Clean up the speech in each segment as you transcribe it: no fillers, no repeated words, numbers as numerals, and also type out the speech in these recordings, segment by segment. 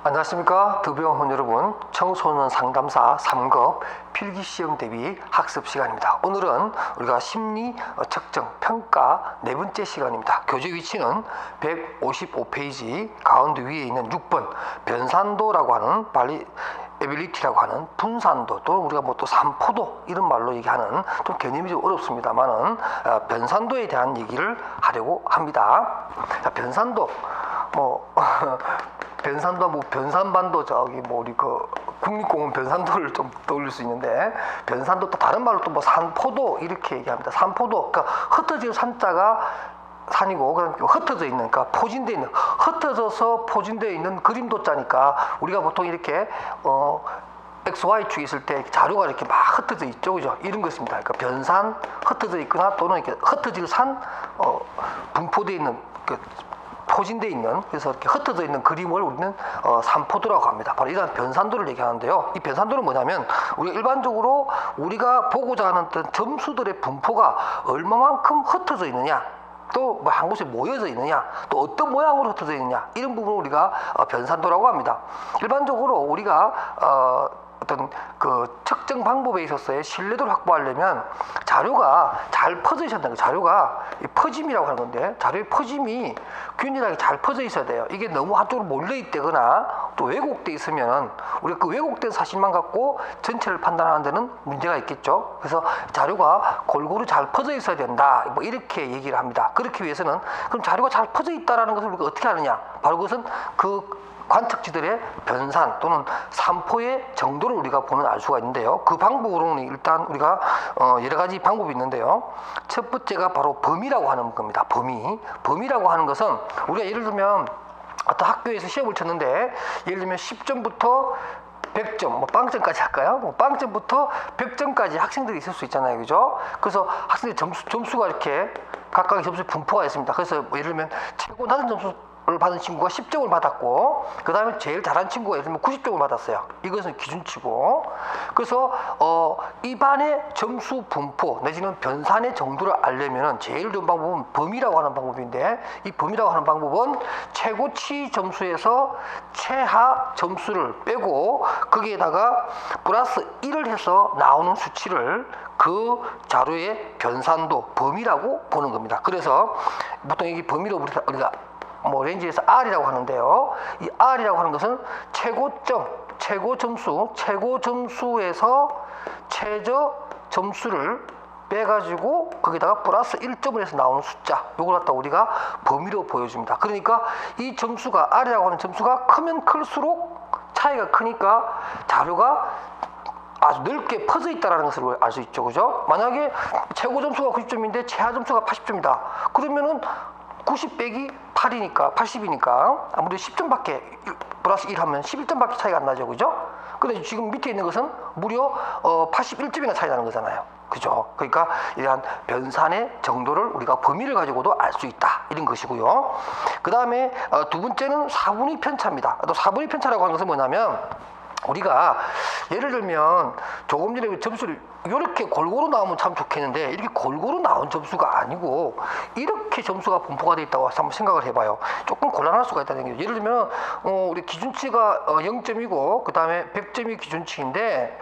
안녕하십니까 더병원 여러분, 청소년 상담사 3급 필기시험 대비 학습 시간입니다. 오늘은 우리가 심리 측정 평가 네 번째 시간입니다. 교재 위치는 155페이지 가운데 위에 있는 6번 변산도라고 하는 에빌리티라고 하는 분산도 또는 우리가 또 산포도 이런 말로 얘기하는 좀 개념이 좀 어렵습니다만은 변산도에 대한 얘기를 하려고 합니다. 자, 변산도 변산도 변산반도 우리 국립공원 변산도를 좀 떠올릴 수 있는데, 변산도 또 다른 말로 또 산포도 이렇게 얘기합니다. 산포도, 그러니까 흩어지는 산자가 산이고, 그러니까 흩어져 있는, 그러니까 포진되어 있는, 흩어져서 포진되어 있는 그림도자니까 우리가 보통 이렇게 XY축이 있을 때 자료가 이렇게 막 흩어져 있죠, 그죠? 이런 것입니다. 그러니까 변산, 흩어져 있거나 또는 이렇게 흩어질 산, 분포되어 있는 포진되어 있는, 그래서 이렇게 흩어져 있는 그림을 우리는 산포도라고 합니다. 바로 이런 변산도를 얘기하는데요. 이 변산도는 뭐냐면, 우리가 일반적으로 우리가 보고자 하는 어떤 점수들의 분포가 얼마만큼 흩어져 있느냐, 또 한 곳에 모여져 있느냐, 또 어떤 모양으로 흩어져 있느냐, 이런 부분을 우리가 변산도라고 합니다. 일반적으로 우리가 어떤 그 측정 방법에 있어서의 신뢰도를 확보하려면 자료가 잘 퍼져 있어야 돼요. 자료가 퍼짐이라고 하는 건데, 자료의 퍼짐이 균일하게 잘 퍼져 있어야 돼요. 이게 너무 한쪽으로 몰려 있다거나 또 왜곡돼 있으면 우리가 그 왜곡된 사실만 갖고 전체를 판단하는 데는 문제가 있겠죠. 그래서 자료가 골고루 잘 퍼져 있어야 된다, 이렇게 얘기를 합니다. 그렇기 위해서는 그럼 자료가 잘 퍼져 있다라는 것을 우리가 어떻게 하느냐, 바로 그것은 그 관측지들의 변산 또는 산포의 정도를 우리가 보면 알 수가 있는데요. 그 방법으로는 일단 우리가 여러 가지 방법이 있는데요. 첫 번째가 바로 범위라고 하는 겁니다. 범위라고 하는 것은 우리가 예를 들면 어떤 학교에서 시험을 쳤는데, 예를 들면 10점부터 100점, 빵점까지 할까요? 빵점부터 100점까지 학생들이 있을 수 있잖아요, 그죠? 그래서 학생들의 점수가 이렇게 각각의 점수 분포가 있습니다. 그래서 예를 들면 최고 낮은 점수를 받은 친구가 10점을 받았고, 그 다음에 제일 잘한 친구가 예를 들면 90점을 받았어요. 이것은 기준치고, 그래서 이 반의 점수 분포 내지는 변산의 정도를 알려면 제일 좋은 방법은 범위라고 하는 방법인데, 이 범위라고 하는 방법은 최고치 점수에서 최하 점수를 빼고 거기에다가 플러스 1을 해서 나오는 수치를 그 자료의 변산도 범위라고 보는 겁니다. 그래서 보통 이 범위로 우리가 렌즈에서 R이라고 하는데요. 이 R이라고 하는 것은 최고 점수에서 최저 점수를 빼가지고 거기다가 플러스 1점을 해서 나오는 숫자, 요걸 갖다 우리가 범위로 보여줍니다. 그러니까 이 점수가, R이라고 하는 점수가 크면 클수록 차이가 크니까 자료가 아주 넓게 퍼져 있다는 것을 알 수 있죠, 그죠? 만약에 최고 점수가 90점인데 최하 점수가 80점이다. 그러면은 90 빼기 8이니까 80이니까 아무래도 10점밖에 플러스 1 하면 11점밖에 차이가 안 나죠, 그죠? 근데 지금 밑에 있는 것은 무려 81점이나 차이 나는 거잖아요, 그죠? 그러니까 이러한 변산의 정도를 우리가 범위를 가지고도 알 수 있다, 이런 것이고요. 그 다음에 두 번째는 사분위 편차입니다. 또 사분위 편차라고 하는 것은 뭐냐면, 우리가 예를 들면 조금 전에 점수를 이렇게 골고루 나오면 참 좋겠는데, 이렇게 골고루 나온 점수가 아니고 이렇게 점수가 분포가 되어 있다고 한번 생각을 해봐요. 조금 곤란할 수가 있다는 거죠. 예를 들면 우리 기준치가 0점이고 그 다음에 100점이 기준치인데,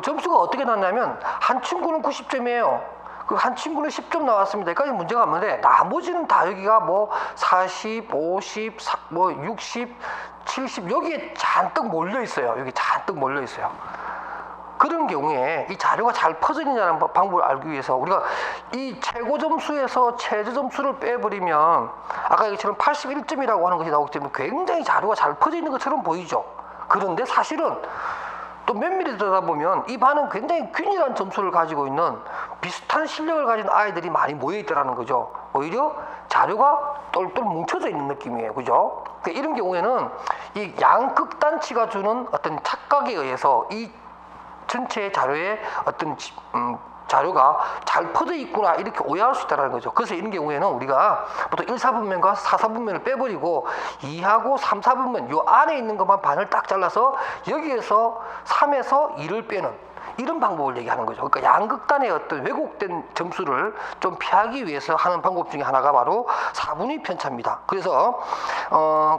점수가 어떻게 났냐면 한 친구는 90점이에요. 그 한 친구는 10점 나왔습니다. 여기까지 문제가 없는데, 나머지는 다 여기가 40, 50, 60, 70 여기에 잔뜩 몰려 있어요. 여기 잔뜩 몰려 있어요. 그런 경우에 이 자료가 잘 퍼져 있느냐는 방법을 알기 위해서 우리가 이 최고 점수에서 최저 점수를 빼버리면 아까 얘기처럼 81점이라고 하는 것이 나오기 때문에 굉장히 자료가 잘 퍼져 있는 것처럼 보이죠. 그런데 사실은 또 면밀히 들여다보면 이 반은 굉장히 균일한 점수를 가지고 있는 비슷한 실력을 가진 아이들이 많이 모여있더라는 거죠. 오히려 자료가 똘똘 뭉쳐져 있는 느낌이에요, 그죠? 그러니까 이런 경우에는 이 양극단치가 주는 어떤 착각에 의해서 이 전체 자료의 어떤 자료가 잘 퍼져 있구나, 이렇게 오해할 수 있다는 거죠. 그래서 이런 경우에는 우리가 보통 1, 4분면과 4, 4분면을 빼버리고 2하고 3, 4분면 요 안에 있는 것만 반을 딱 잘라서 여기에서 3에서 2를 빼는 이런 방법을 얘기하는 거죠. 그러니까 양극단의 어떤 왜곡된 점수를 좀 피하기 위해서 하는 방법 중에 하나가 바로 4분위 편차입니다. 그래서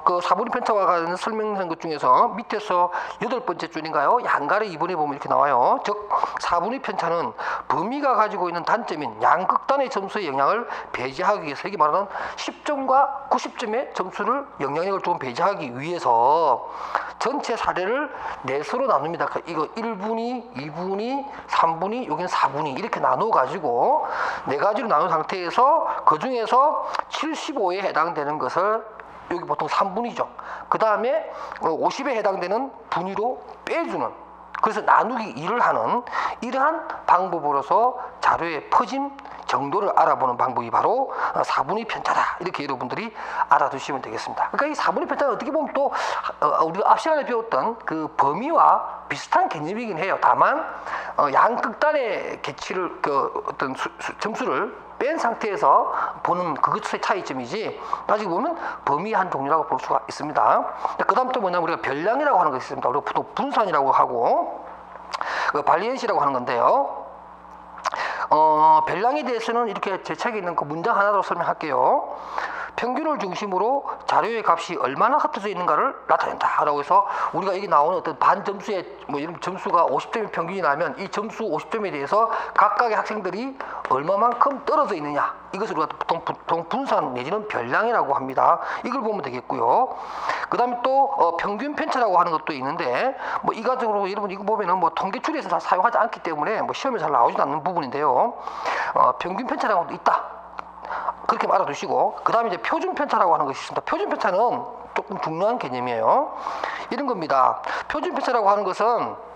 그 4분위 편차와 관련 설명한 것 중에서 밑에서 8번째 줄인가요? 양가를 2번에 보면 이렇게 나와요. 즉 4분위 편차는 범위가 가지고 있는 단점인 양극단의 점수의 영향을 배제하기 위해서, 이게 말하는 10점과 90점의 점수를 영향력을 조금 배제하기 위해서 전체 사례를 4수로 나눕니다. 그러니까 이거 1분위, 2분위, 3분위, 여기는 4분위 이렇게 나눠 가지고 4가지로 나눈 상태에서 그 중에서 75에 해당되는 것을 여기 보통 3분위죠. 그 다음에 50에 해당되는 분위로 빼주는, 그래서 나누기 2를 하는 이러한 방법으로서 자료의 퍼짐 정도를 알아보는 방법이 바로 4분위 편차다. 이렇게 여러분들이 알아두시면 되겠습니다. 그러니까 이 4분위 편차는 어떻게 보면 또 우리가 앞 시간에 배웠던 그 범위와 비슷한 개념이긴 해요. 다만 양극단의 개치를 어떤 점수를 뺀 상태에서 보는 그것의 차이점이지, 따지고 보면 범위의 한 종류라고 볼 수가 있습니다. 그 다음 또 뭐냐면 우리가 별량이라고 하는 것이 있습니다. 우리가 보통 분산이라고 하고 발리엔시라고 하는 건데요. 별량에 대해서는 이렇게 제 책에 있는 그 문장 하나로 설명할게요. 평균을 중심으로 자료의 값이 얼마나 흩어져 있는가를 나타낸다 라고 해서, 우리가 여기 나오는 어떤 반 점수의 뭐 이런 점수가 50점의 평균이 나면 이 점수 50점에 대해서 각각의 학생들이 얼마만큼 떨어져 있느냐, 이것을 우리가 보통 분산 내지는 별량이라고 합니다. 이걸 보면 되겠고요. 그 다음에 또 평균 편차라고 하는 것도 있는데, 뭐 이가적으로 여러분 이거 보면은 뭐 통계출에서 잘 사용하지 않기 때문에 뭐 시험에 잘 나오지 않는 부분인데요. 평균 편차라고 것도 있다. 그렇게 알아두시고, 그 다음에 이제 표준 편차라고 하는 것이 있습니다. 표준 편차는 조금 중요한 개념이에요. 이런 겁니다. 표준 편차라고 하는 것은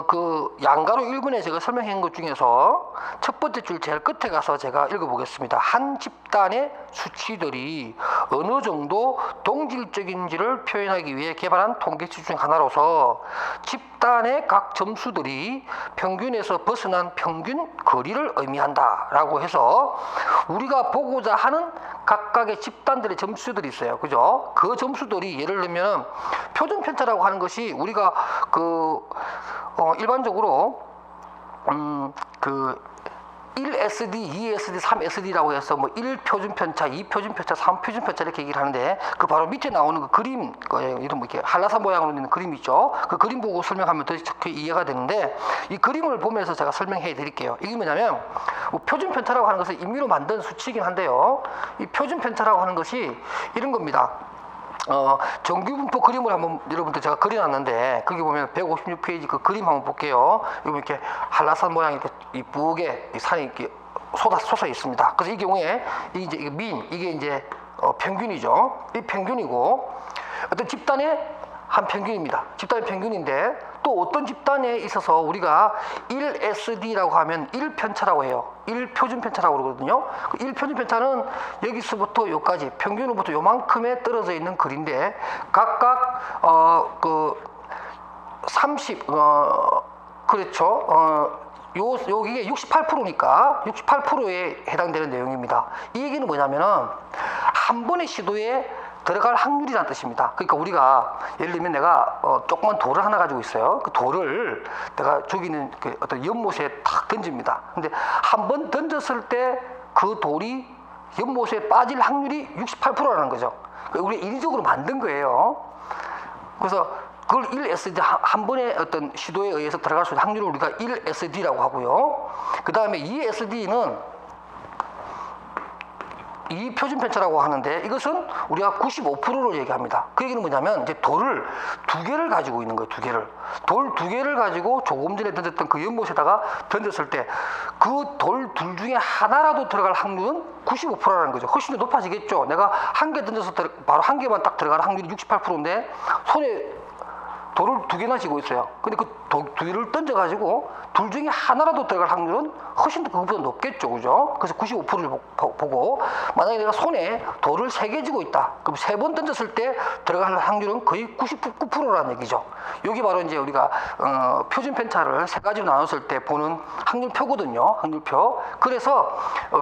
그 양가로 1번에 제가 설명한 것 중에서 첫 번째 줄 제일 끝에 가서 제가 읽어보겠습니다. 한 집단의 수치들이 어느 정도 동질적인지를 표현하기 위해 개발한 통계치 중 하나로서 집단의 각 점수들이 평균에서 벗어난 평균 거리를 의미한다 라고 해서, 우리가 보고자 하는 각각의 집단들의 점수들이 있어요. 그죠? 그 점수들이 예를 들면 표준 편차라고 하는 것이 우리가 일반적으로 그 1SD, 2SD, 3SD라고 해서 뭐 1표준 편차, 2표준 편차, 3표준 편차 이렇게 얘기를 하는데, 그 바로 밑에 나오는 그 그림, 이런 뭐 이렇게 한라산 모양으로 있는 그림 있죠. 그 그림 보고 설명하면 더 좋게 이해가 되는데, 이 그림을 보면서 제가 설명해 드릴게요. 이게 뭐냐면, 표준 편차라고 하는 것은 임의로 만든 수치이긴 한데요. 이 표준 편차라고 하는 것이 이런 겁니다. 정규분포 그림을 한번 여러분들 제가 그려놨는데, 거기 보면 156페이지 그 그림 한번 볼게요. 여기 이렇게 한라산 모양이 이렇게 이쁘게 산이 이렇게 솟아 있습니다. 그래서 이 경우에 이게 이제 평균이죠. 이 평균이고, 어떤 집단의 한 평균입니다. 집단의 평균인데, 또 어떤 집단에 있어서 우리가 1SD라고 하면 1편차라고 해요. 1표준 편차라고 그러거든요. 1표준 편차는 여기서부터 여기까지 평균으로부터 요만큼에 떨어져 있는 거리인데, 각각 30 그렇죠. 여기에 68%니까 68%에 해당되는 내용입니다. 이 얘기는 뭐냐면은 한 번의 시도에 들어갈 확률이라는 뜻입니다. 그러니까 우리가 예를 들면 내가 조그만 돌을 하나 가지고 있어요. 그 돌을 내가 저기 있는 그 어떤 연못에 탁 던집니다. 근데 한 번 던졌을 때 그 돌이 연못에 빠질 확률이 68%라는 거죠. 그러니까 우리가 인위적으로 만든 거예요. 그래서 그걸 1SD, 한 번의 어떤 시도에 의해서 들어갈 수 있는 확률을 우리가 1SD라고 하고요. 그 다음에 2SD는 이 표준 편차라고 하는데, 이것은 우리가 95%로 얘기합니다. 그 얘기는 뭐냐면, 이제 돌을 2개를 가지고 있는 거예요. 2개를. 돌 2개를 가지고 조금 전에 던졌던 그 연못에다가 던졌을 때 그 돌 둘 중에 하나라도 들어갈 확률은 95%라는 거죠. 훨씬 더 높아지겠죠. 내가 한 개 던져서 바로 한 개만 딱 들어갈 확률이 68%인데 손에 돌을 2개나 쥐고 있어요. 근데 그 2개를 던져가지고 둘 중에 하나라도 들어갈 확률은 훨씬 더 그것보다 높겠죠. 그죠? 그래서 95%를 보고, 만약에 내가 손에 돌을 3개 쥐고 있다. 그럼 3번 던졌을 때 들어갈 확률은 거의 99%라는 얘기죠. 여기 바로 이제 우리가 표준 편차를 3가지로 나눴을 때 보는 확률표거든요. 확률표. 그래서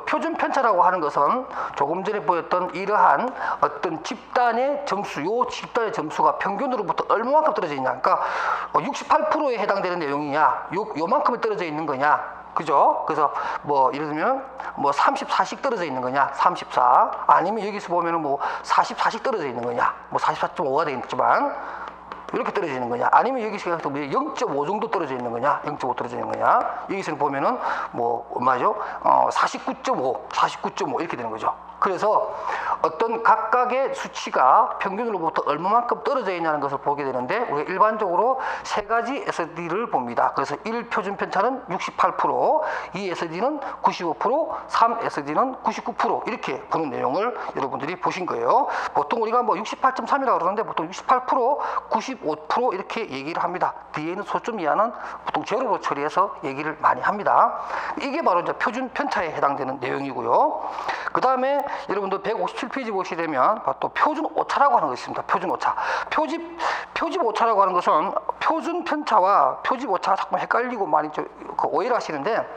표준 편차라고 하는 것은 조금 전에 보였던 이러한 어떤 집단의 점수, 요 집단의 점수가 평균으로부터 얼마만큼 떨어져 있냐. 그러니까 68%에 뭐에 해당되는 내용이냐? 요만큼이 떨어져 있는 거냐? 그죠? 그래서 뭐 예를 들면 뭐 34씩 떨어져 있는 거냐? 34. 아니면 여기서 보면은 뭐 44씩 떨어져 있는 거냐? 뭐 44.5가 되겠지만 이렇게 떨어지는 거냐? 아니면 여기서 0.5 정도 떨어져 있는 거냐? 0.5 떨어져 있는 거냐? 여기서는 보면은 뭐 얼마죠? 49.5 이렇게 되는 거죠. 그래서 어떤 각각의 수치가 평균으로부터 얼마만큼 떨어져 있냐는 것을 보게 되는데, 우리가 일반적으로 세 가지 SD를 봅니다. 그래서 1 표준 편차는 68%, 2 SD는 95%, 3 SD는 99% 이렇게 보는 내용을 여러분들이 보신 거예요. 보통 우리가 뭐 68.3이라고 그러는데 보통 68%, 95% 이렇게 얘기를 합니다. 뒤에는 소점 이하는 보통 제로로 처리해서 얘기를 많이 합니다. 이게 바로 이제 표준 편차에 해당되는 내용이고요. 그 다음에 여러분들 157페이지 보시게 되면 또 표준 오차라고 하는 것이 있습니다. 표준 오차. 표집 오차라고 하는 것은 표준 편차와 표집 오차가 자꾸 헷갈리고 많이 오해를 하시는데,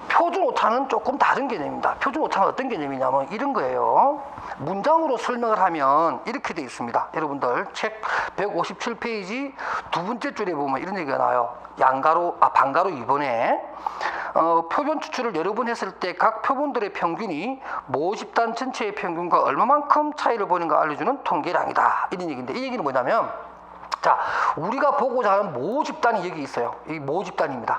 표준 오차는 조금 다른 개념입니다. 표준 오차는 어떤 개념이냐면 이런 거예요. 문장으로 설명을 하면 이렇게 되어 있습니다. 여러분들 책 157페이지 두 번째 줄에 보면 이런 얘기가 나와요. 반가로 2번에 표본 추출을 여러 번 했을 때 각 표본들의 평균이 모 집단 전체의 평균과 얼마만큼 차이를 보는가 알려주는 통계량이다. 이런 얘기인데, 이 얘기는 뭐냐면, 자, 우리가 보고자 하는 모 집단이 여기 있어요. 이 모 집단입니다.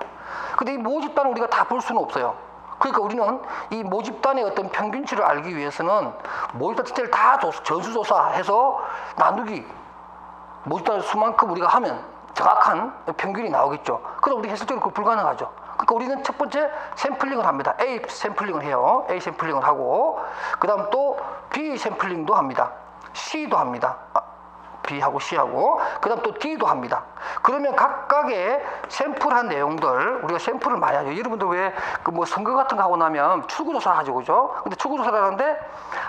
근데 이 모 집단을 우리가 다 볼 수는 없어요. 그러니까 우리는 이 모 집단의 어떤 평균치를 알기 위해서는 모 집단 전체를 다 전수조사해서 나누기, 모 집단의 수만큼 우리가 하면 정확한 평균이 나오겠죠. 그럼 우리 현실적으로 그거 불가능하죠. 그러니까 우리는 첫 번째 샘플링을 합니다. A 샘플링을 해요. A 샘플링을 하고, 그 다음 또 B 샘플링도 합니다. C도 합니다. B하고 C하고, 그 다음 또 D도 합니다. 그러면 각각의 샘플한 내용들, 우리가 샘플을 많이 하죠. 여러분들 왜 그 뭐 선거 같은 거 하고 나면 출구조사 하죠, 그죠? 근데 출구조사를 하는데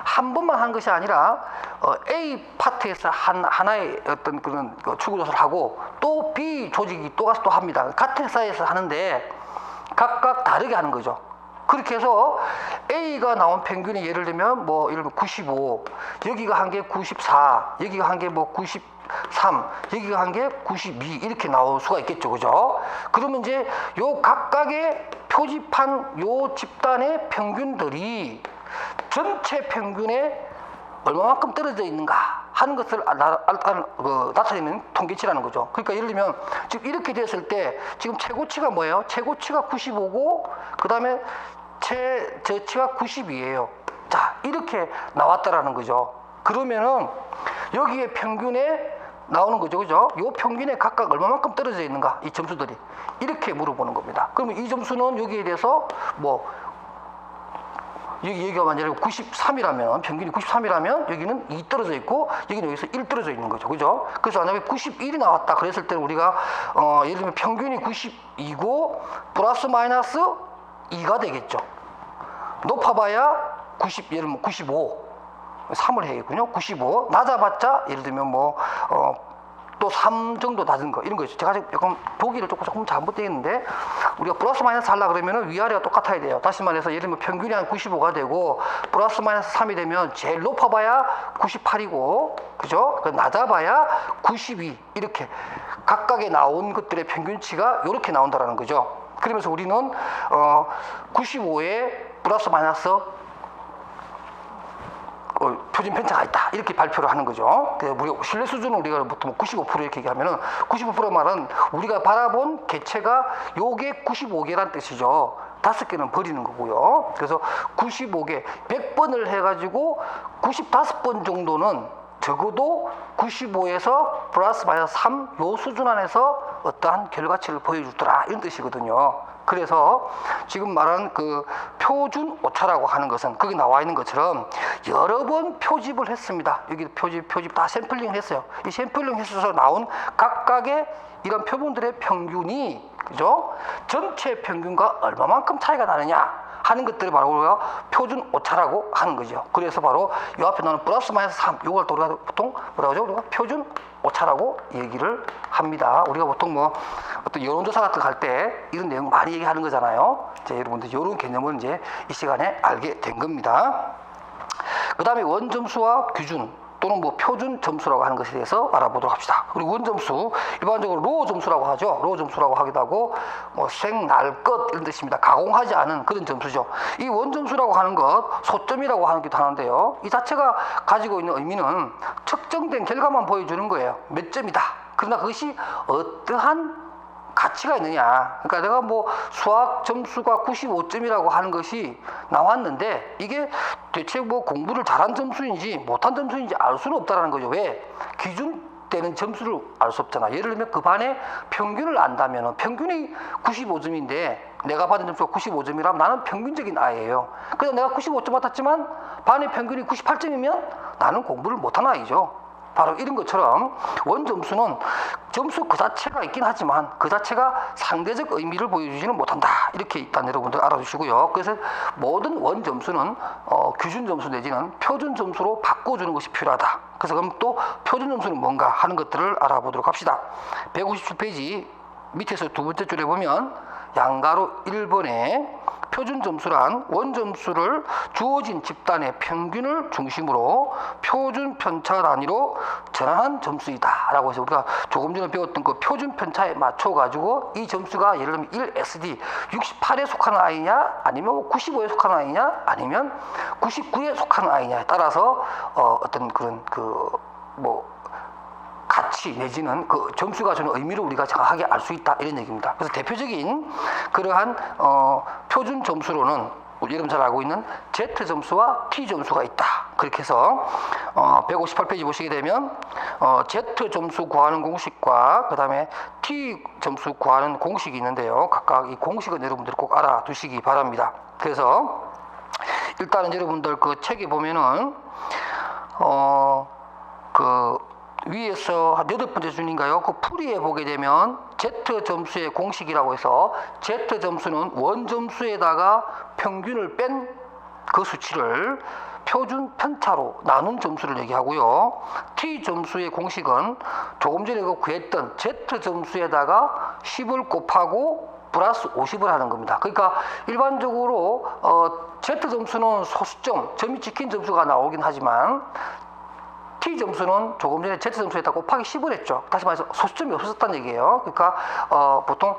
한 번만 한 것이 아니라 A 파트에서 하나의 어떤 그런 출구조사를 하고, 또 B 조직이 또 가서 또 합니다. 같은 회사에서 하는데 각각 다르게 하는 거죠. 그렇게 해서 A가 나온 평균이 예를 들면 뭐 예를 들면 95, 여기가 한 게 94, 여기가 한 게 뭐 93, 여기가 한 게 92 이렇게 나올 수가 있겠죠, 그죠? 그러면 이제 요 각각의 표집한 요 집단의 평균들이 전체 평균에 얼마만큼 떨어져 있는가 하는 것을 나타내는 통계치라는 거죠. 그러니까 예를 들면 지금 이렇게 됐을 때 지금 최고치가 뭐예요? 최고치가 95고 그 다음에 저치가 92예요. 자, 이렇게 나왔다라는 거죠. 그러면은 여기에 평균에 나오는 거죠, 그죠? 요 평균에 각각 얼마만큼 떨어져 있는가, 이 점수들이 이렇게 물어보는 겁니다. 그러면 이 점수는 여기에 대해서 뭐 여기가 만약에 93이라면, 평균이 93이라면 여기는 2 떨어져 있고 여기는 여기서 1 떨어져 있는 거죠, 그죠? 그래서 만약에 91이 나왔다 그랬을 때는 우리가 예를 들면 평균이 92고 플러스 마이너스 2가 되겠죠. 높아봐야 90, 예를 들면 95, 3을 해야겠군요. 95, 낮아봤자 예를 들면 뭐 또 3 정도 낮은 거, 이런 거 있죠. 제가 약간 보기를 조금 잘못되어 있는데, 우리가 플러스 마이너스 하려 그러면은 위아래가 똑같아야 돼요. 다시 말해서 예를 들면 평균이 한 95가 되고 플러스 마이너스 3이 되면 제일 높아봐야 98이고, 그죠? 낮아봐야 92, 이렇게 각각의 나온 것들의 평균치가 이렇게 나온다라는 거죠. 그러면서 우리는 95에 플러스 마이너스 표준 편차가 있다 이렇게 발표를 하는 거죠. 우리가 신뢰 수준은 우리가 보통 95% 이렇게 얘기하면은 95% 말은 우리가 바라본 개체가 요게 95개란 뜻이죠. 5개는 버리는 거고요. 그래서 95개 100번을 해가지고 95번 정도는 적어도 95에서 플러스 마이너스 3 요 수준 안에서 어떠한 결과치를 보여주더라 이런 뜻이거든요. 그래서 지금 말하는 그 표준 오차라고 하는 것은 거기 나와 있는 것처럼 여러 번 표집을 했습니다. 여기 표집 다 샘플링을 했어요. 이 샘플링 해서 나온 각각의 이런 표본들의 평균이, 그죠? 전체 평균과 얼마만큼 차이가 나느냐 하는 것들을 바로 우리가 표준 오차라고 하는 거죠. 그래서 바로 이 앞에 나오는 플러스 마이너스 3, 이걸 또 우리가 보통 뭐라고 하죠? 우리가 표준 오차라고 얘기를 합니다. 우리가 보통 뭐 어떤 여론조사 같은 거 할 때 이런 내용 많이 얘기하는 거잖아요. 이제 여러분들 이런 개념을 이제 이 시간에 알게 된 겁니다. 그 다음에 원점수와 규준. 또는 뭐 표준 점수라고 하는 것에 대해서 알아보도록 합시다. 그리고 원점수, 일반적으로 로 점수라고 하죠. 로 점수라고 하기도 하고 뭐 생, 날, 것 이런 뜻입니다. 가공하지 않은 그런 점수죠. 이 원점수라고 하는 것 소점이라고 하기도 하는데요. 이 자체가 가지고 있는 의미는 측정된 결과만 보여주는 거예요. 몇 점이다. 그러나 그것이 어떠한 가치가 있느냐. 그러니까 내가 뭐 수학 점수가 95점이라고 하는 것이 나왔는데 이게 대체 뭐 공부를 잘한 점수인지 못한 점수인지 알 수는 없다라는 거죠. 왜? 기준되는 점수를 알 수 없잖아. 예를 들면 그 반의 평균을 안다면 평균이 95점인데 내가 받은 점수가 95점이라면 나는 평균적인 아이예요. 그래서 내가 95점 받았지만 반의 평균이 98점이면 나는 공부를 못한 아이죠. 바로 이런 것처럼 원점수는 점수 그 자체가 있긴 하지만 그 자체가 상대적 의미를 보여주지는 못한다. 이렇게 일단 여러분들 알아두시고요. 그래서 모든 원점수는 기준 점수 내지는 표준 점수로 바꿔주는 것이 필요하다. 그래서 그럼 또 표준 점수는 뭔가 하는 것들을 알아보도록 합시다. 157페이지 밑에서 두 번째 줄에 보면 양가로 1번에 표준 점수란 원점수를 주어진 집단의 평균을 중심으로 표준 편차 단위로 전환한 점수이다 라고 해서 우리가 조금 전에 배웠던 그 표준 편차에 맞춰 가지고 이 점수가 예를 들면 1SD 68에 속하는 아이냐 아니면 95에 속하는 아이냐 아니면 99에 속하는 아이냐에 따라서 어떤 그런 가치 내지는 그 점수가 주는 의미를 우리가 정확하게 알 수 있다 이런 얘기입니다. 그래서 대표적인 그러한 표준 점수로는 여러분 잘 알고 있는 Z 점수와 T 점수가 있다. 그렇게 해서 158페이지 보시게 되면 Z 점수 구하는 공식과 그 다음에 T 점수 구하는 공식이 있는데요. 각각 이 공식은 여러분들이 꼭 알아두시기 바랍니다. 그래서 일단은 여러분들 그 책에 보면은 위에서 한 8번째 줄인가요? 그 풀이에 보게 되면 Z 점수의 공식이라고 해서 Z 점수는 원 점수에다가 평균을 뺀 그 수치를 표준 편차로 나눈 점수를 얘기하고요. T 점수의 공식은 조금 전에 구했던 Z 점수에다가 10을 곱하고 플러스 50을 하는 겁니다. 그러니까 일반적으로 Z 점수는 소수점, 점이 찍힌 점수가 나오긴 하지만 T 점수는 조금 전에 Z 점수에다 곱하기 10을 했죠. 다시 말해서 소수점이 없었다는 얘기예요. 그러니까 보통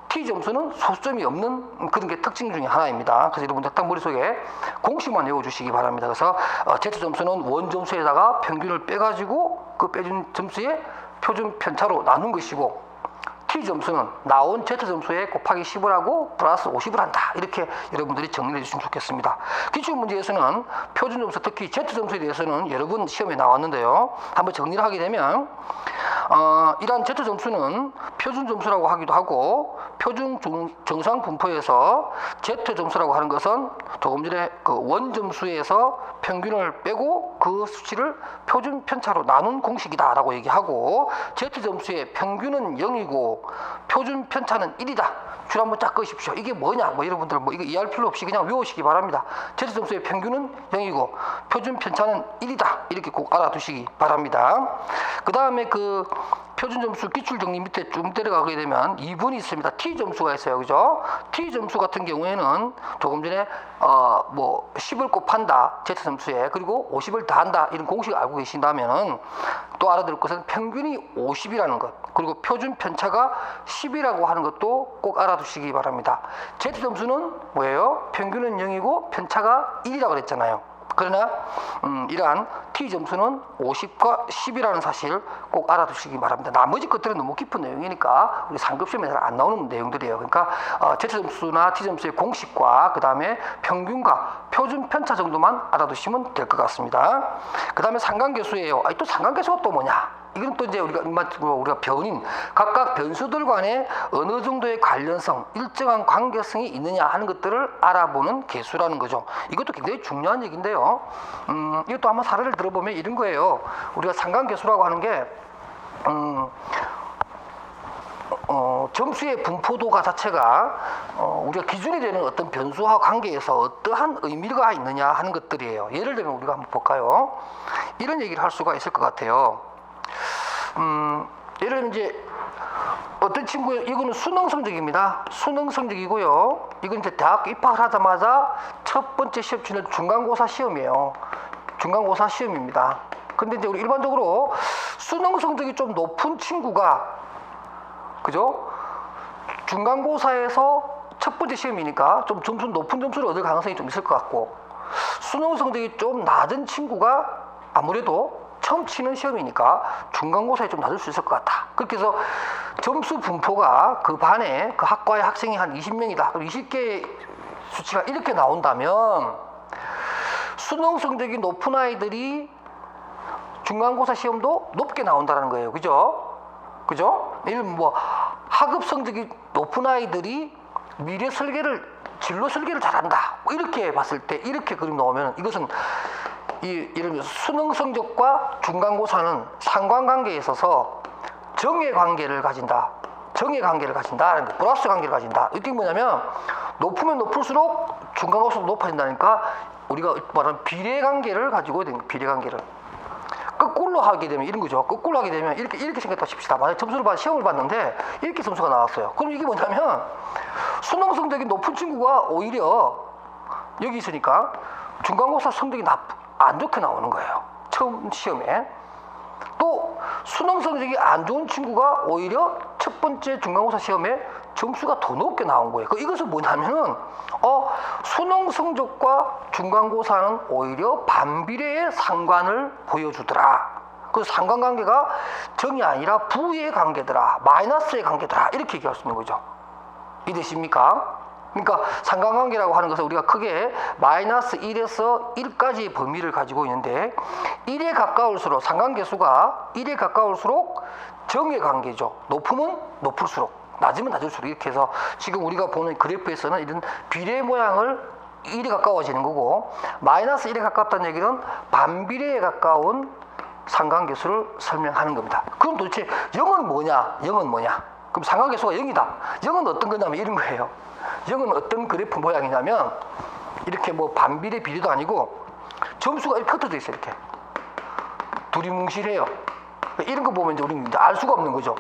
T 점수는 소수점이 없는 그런 게 특징 중에 하나입니다. 그래서 여러분들 딱 머릿속에 공식만 외워주시기 바랍니다. 그래서 Z 점수는 원 점수에다가 평균을 빼가지고 그 빼준 점수의 표준 편차로 나눈 것이고 T 점수는 나온 Z 점수에 곱하기 10을 하고 플러스 50을 한다. 이렇게 여러분들이 정리해 주시면 좋겠습니다. 기출문제에서는 표준 점수, 특히 Z 점수에 대해서는 여러 번 시험에 나왔는데요. 한번 정리를 하게 되면 이러한 Z 점수는 표준 점수라고 하기도 하고 표준 정상 분포에서 Z 점수라고 하는 것은 조금 전에 그 원 점수에서 평균을 빼고 그 수치를 표준 편차로 나눈 공식이다 라고 얘기하고 Z 점수의 평균은 0이고 표준 편차는 1이다. 줄 한번 쫙 그으십시오. 이게 뭐냐? 여러분들 이거 이해할 필요 없이 그냥 외우시기 바랍니다. Z 점수의 평균은 0이고 표준 편차는 1이다. 이렇게 꼭 알아두시기 바랍니다. 그 다음에 그 표준 점수 기출 정리 밑에 좀 내려가게 되면 2번이 있습니다. T 점수가 있어요. 그죠? T 점수 같은 경우에는 조금 전에 10을 곱한다. Z 점수에 그리고 50을 더한다. 이런 공식을 알고 계신다면은 또 알아둘 것은 평균이 50이라는 것 그리고 표준 편차가 10이라고 하는 것도 꼭 알아두시기 바랍니다. Z 점수는 뭐예요? 평균은 0이고 편차가 1이라고 그랬잖아요. 그러나 이러한 T 점수는 50과 10이라는 사실 꼭 알아두시기 바랍니다. 나머지 것들은 너무 깊은 내용이니까 우리 상급 시험에 잘 안 나오는 내용들이에요. 그러니까 Z 점수나 T 점수의 공식과 그 다음에 평균과 표준 편차 정도만 알아두시면 될 것 같습니다. 그 다음에 상관계수예요. 또 상관계수가 또 뭐냐? 이건 또 이제 우리가 변인 각각 변수들 간에 어느 정도의 관련성, 일정한 관계성이 있느냐 하는 것들을 알아보는 계수라는 거죠. 이것도 굉장히 중요한 얘기인데요. 이것도 한번 사례를 들어보면 이런 거예요. 우리가 상관계수라고 하는 게 점수의 분포도가 자체가 우리가 기준이 되는 어떤 변수와 관계에서 어떠한 의미가 있느냐 하는 것들이에요. 예를 들면 우리가 한번 볼까요? 이런 얘기를 할 수가 있을 것 같아요. 예를 들면 이제 어떤 친구의 이거는 수능 성적입니다. 수능 성적이고요. 이건 이제 대학 입학을 하자마자 첫 번째 시험 치는 중간고사 시험이에요. 중간고사 시험입니다. 근데 이제 우리 일반적으로 수능 성적이 좀 높은 친구가, 그죠? 중간고사에서 첫 번째 시험이니까 좀 점수 높은 점수를 얻을 가능성이 좀 있을 것 같고, 수능 성적이 좀 낮은 친구가 아무래도 처음 치는 시험이니까 중간고사에 좀 낮을 수 있을 것 같다. 그렇게 해서 점수 분포가 그 반에 그 학과의 학생이 한 20명이다. 20개의 수치가 이렇게 나온다면 수능 성적이 높은 아이들이 중간고사 시험도 높게 나온다는 거예요. 그죠? 그죠? 예를 들면 뭐 학업 성적이 높은 아이들이 미래 설계를, 진로 설계를 잘한다. 뭐 이렇게 봤을 때 이렇게 그림 나오면 이것은 예를 들면 수능 성적과 중간고사는 상관관계에 있어서 정의 관계를 가진다. 정의 관계를 가진다. 플러스 관계를 가진다. 이게 뭐냐면 높으면 높을수록 중간고사도 높아진다니까 우리가 말하는 비례 관계를 가지고 있는 비례 관계를. 거꾸로 하게 되면 이런 거죠. 거꾸로 하게 되면 이렇게 생겼다 칩시다. 만약 시험을 봤는데 이렇게 점수가 나왔어요. 그럼 이게 뭐냐면 수능 성적이 높은 친구가 오히려 여기 있으니까 중간고사 성적이 안 좋게 나오는 거예요. 처음 시험에. 또 수능 성적이 안 좋은 친구가 오히려 첫 번째 중간고사 시험에 점수가 더 높게 나온 거예요. 이것은 뭐냐면은 수능 성적과 중간고사는 오히려 반비례의 상관을 보여주더라. 그 상관관계가 정이 아니라 부의 관계더라. 마이너스의 관계더라. 이렇게 얘기할 수 있는 거죠. 이해되십니까? 그러니까 상관관계라고 하는 것은 우리가 크게 마이너스 1에서 1까지의 범위를 가지고 있는데 1에 가까울수록 상관계수가 1에 가까울수록 정의 관계죠. 높으면 높을수록, 낮으면 낮을수록 이렇게 해서 지금 우리가 보는 그래프에서는 이런 비례 모양을 1에 가까워지는 거고 마이너스 1에 가깝다는 얘기는 반비례에 가까운 상관계수를 설명하는 겁니다. 그럼 도대체 0은 뭐냐? 0은 뭐냐? 그럼 상관계수가 0이다. 0은 어떤 거냐면 이런 거예요. 0은 어떤 그래프 모양이냐면 이렇게 뭐 반비례 비례도 아니고 점수가 이렇게 흩어져 있어요. 이렇게 둘이 뭉실해요. 이런 거 보면 이제 우리는 이제 알 수가 없는 거죠.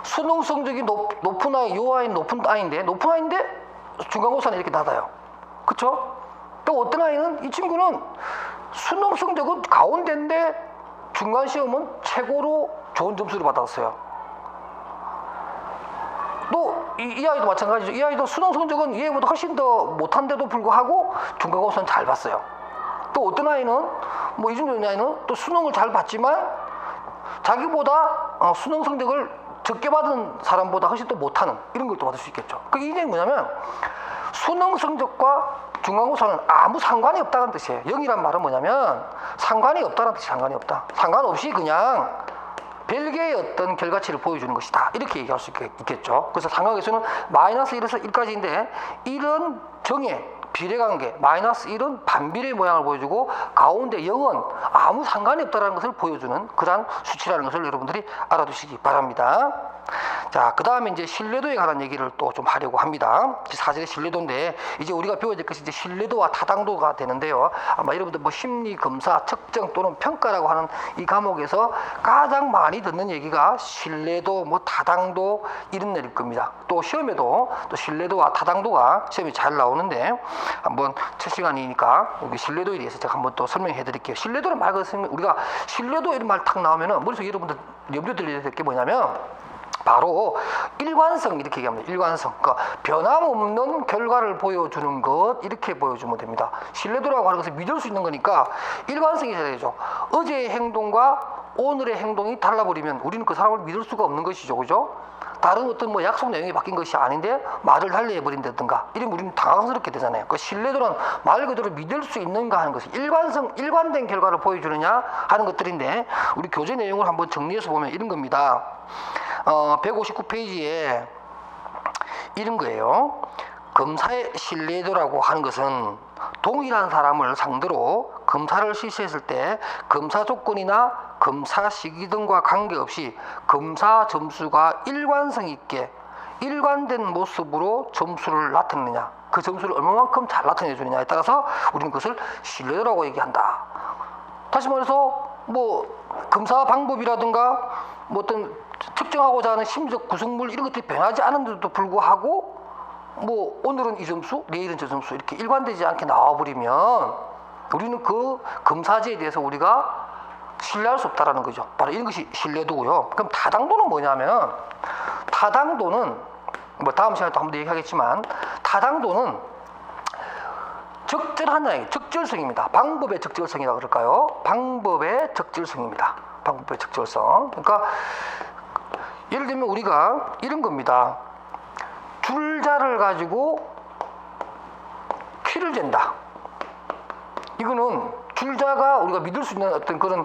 수능 성적이 높은 아이, 요 아이는 높은 아이인데 중간고사는 이렇게 낮아요. 그렇죠? 또 어떤 아이는 이 친구는 수능 성적은 가운데인데 중간 시험은 최고로 좋은 점수를 받았어요. 또 이 아이도 마찬가지죠. 이 아이도 수능 성적은 얘보다 훨씬 더 못한데도 불구하고 중간고사는 잘 봤어요. 또 어떤 아이는 뭐 이 정도 아이는 또 수능을 잘 봤지만 자기보다 수능 성적을 적게 받은 사람보다 훨씬 더 못하는 이런 걸 또 받을 수 있겠죠. 그게 이제 뭐냐면 수능 성적과 중간고사는 아무 상관이 없다는 뜻이에요. 0이란 말은 뭐냐면 상관이 없다는 뜻이 상관이 없다. 상관없이 그냥 별개의 어떤 결과치를 보여주는 것이다. 이렇게 얘기할 수 있겠죠. 그래서 상관계수는 마이너스 1에서 1까지인데 1은 정의, 비례관계, 마이너스 1은 반비례 모양을 보여주고 가운데 0은 아무 상관이 없다는 것을 보여주는 그러한 수치라는 것을 여러분들이 알아두시기 바랍니다. 자, 그 다음에 이제 신뢰도에 관한 얘기를 또 좀 하려고 합니다. 사실의 신뢰도인데 이제 우리가 배워야 될 것이 이제 신뢰도와 타당도가 되는데요. 아마 여러분들 뭐 심리 검사, 측정 또는 평가라고 하는 이 과목에서 가장 많이 듣는 얘기가 신뢰도, 뭐 타당도 이런 내릴 겁니다. 또 시험에도 또 신뢰도와 타당도가 시험에 잘 나오는데 한번 첫 시간이니까 여기 신뢰도에 대해서 제가 한번 또 설명해 드릴게요. 신뢰도는 말 그대로 우리가 신뢰도 이런 말 탁 나오면은 머릿속에 여러분들 염두에 들려야 될 게 뭐냐면 바로 일관성 이렇게 얘기합니다. 일관성. 그러니까 변함없는 결과를 보여주는 것 이렇게 보여주면 됩니다. 신뢰도라고 하는 것은 믿을 수 있는 거니까 일관성이 있어야 되죠. 어제의 행동과 오늘의 행동이 달라버리면 우리는 그 사람을 믿을 수가 없는 것이죠. 그죠? 다른 어떤 뭐 약속 내용이 바뀐 것이 아닌데 말을 달리 해버린다든가 이러면 우리는 당황스럽게 되잖아요. 그 신뢰도는 말 그대로 믿을 수 있는가 하는 것이 일관된 결과를 보여주느냐 하는 것들인데 우리 교재 내용을 한번 정리해서 보면 이런 겁니다. 159페이지에 이런 거예요. 검사의 신뢰도라고 하는 것은 동일한 사람을 상대로 검사를 실시했을 때 검사 조건이나 검사 시기 등과 관계없이 검사 점수가 일관성 있게 일관된 모습으로 점수를 나타내느냐, 그 점수를 얼마만큼 잘 나타내 주느냐에 따라서 우리는 그것을 신뢰도라고 얘기한다. 다시 말해서 뭐 검사 방법이라든가 뭐 어떤 측정하고자 하는 심리적 구성물 이런 것들이 변하지 않은데도 불구하고 뭐 오늘은 이 점수, 내일은 저 점수 이렇게 일관되지 않게 나와버리면 우리는 그 검사지에 대해서 우리가 신뢰할 수 없다라는 거죠. 바로 이런 것이 신뢰도고요. 그럼 타당도는 뭐냐면, 타당도는 뭐 다음 시간에 또 한 번 더 얘기하겠지만, 타당도는 적절한 적절성입니다. 방법의 적절성이라고 그럴까요? 방법의 적절성입니다. 방법의 적절성. 그러니까 예를 들면 우리가 이런 겁니다. 줄자를 가지고 키를 잰다. 이거는 줄자가 우리가 믿을 수 있는 어떤 그런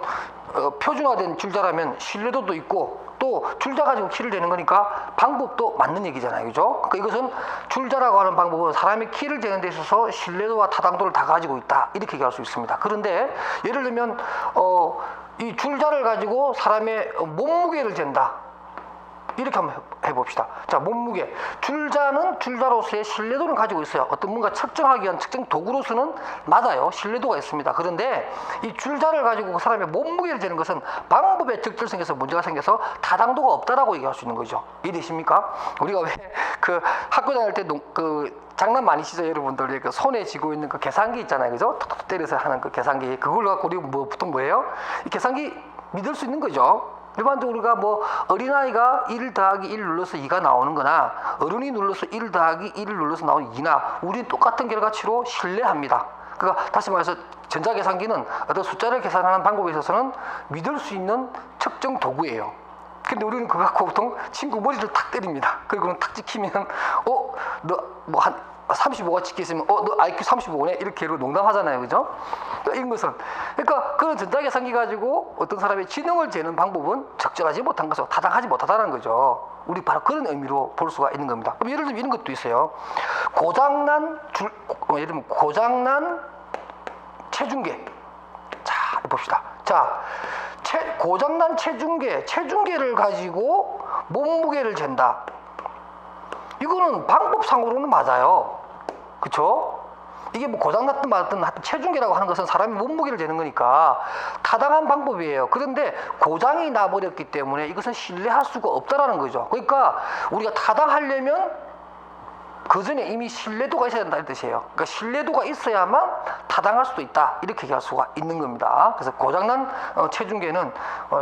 표준화된 줄자라면 신뢰도도 있고, 또 줄자 가지고 키를 재는 거니까 방법도 맞는 얘기잖아요. 그죠? 그러니까 이것은 줄자라고 하는 방법은 사람이 키를 재는 데 있어서 신뢰도와 타당도를 다 가지고 있다, 이렇게 얘기할 수 있습니다. 그런데 예를 들면 이 줄자를 가지고 사람의 몸무게를 잰다, 이렇게 한번 해봅시다. 자, 몸무게. 줄자는 줄자로서의 신뢰도를 가지고 있어요. 어떤 뭔가 측정하기 위한 측정 도구로서는 맞아요. 신뢰도가 있습니다. 그런데 이 줄자를 가지고 그 사람의 몸무게를 재는 것은 방법의 적절성에서 문제가 생겨서 타당도가 없다라고 얘기할 수 있는 거죠. 이해되십니까? 우리가 왜 그 학교 다닐 때 장난 많이 치죠, 여러분들. 그 손에 쥐고 있는 그 계산기 있잖아요. 그죠? 톡톡 때려서 하는 그 계산기. 그걸로 갖고 우리 보통 뭐예요? 이 계산기 믿을 수 있는 거죠. 일반적으로 우리가 뭐 어린아이가 1 더하기 1 눌러서 2가 나오는 거나, 어른이 눌러서 1 더하기 1을 눌러서 나오는 2나, 우리는 똑같은 결과치로 신뢰합니다. 그러니까 다시 말해서 전자계산기는 어떤 숫자를 계산하는 방법에 있어서는 믿을 수 있는 측정 도구예요. 근데 우리는 그거 갖고 보통 친구 머리를 탁 때립니다. 그리고는 탁 찍히면 너 뭐 한 35가 찍혀 있으면 너 IQ 35네, 이렇게 농담하잖아요. 그죠? 이런 것은, 그러니까 그런 전자계산기 가지고 어떤 사람의 지능을 재는 방법은 적절하지 못한 것이고 타당하지 못하다는 거죠. 우리 바로 그런 의미로 볼 수가 있는 겁니다. 그럼 예를 들면 이런 것도 있어요. 예를 들면 고장난 체중계. 자, 봅시다. 자, 고장난 체중계를 가지고 몸무게를 잰다. 이거는 방법상으로는 맞아요. 그쵸? 이게 뭐 고장났든 말든 하여튼 체중계라고 하는 것은 사람이 몸무게를 재는 거니까 타당한 방법이에요. 그런데 고장이 나버렸기 때문에 이것은 신뢰할 수가 없다라는 거죠. 그러니까 우리가 타당하려면 그 전에 이미 신뢰도가 있어야 된다는 뜻이에요. 그러니까 신뢰도가 있어야만 타당할 수도 있다, 이렇게 얘기할 수가 있는 겁니다. 그래서 고장난 체중계는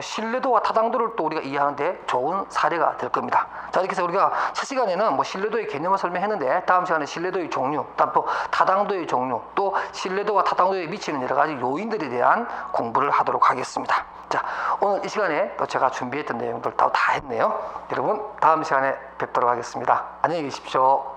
신뢰도와 타당도를 또 우리가 이해하는데 좋은 사례가 될 겁니다. 자, 이렇게 해서 우리가 첫 시간에는 뭐 신뢰도의 개념을 설명했는데, 다음 시간에 신뢰도의 종류, 다음 또 타당도의 종류, 또 신뢰도와 타당도에 미치는 여러 가지 요인들에 대한 공부를 하도록 하겠습니다. 자, 오늘 이 시간에 또 제가 준비했던 내용들 다 했네요. 여러분, 다음 시간에 뵙도록 하겠습니다. 안녕히 계십시오.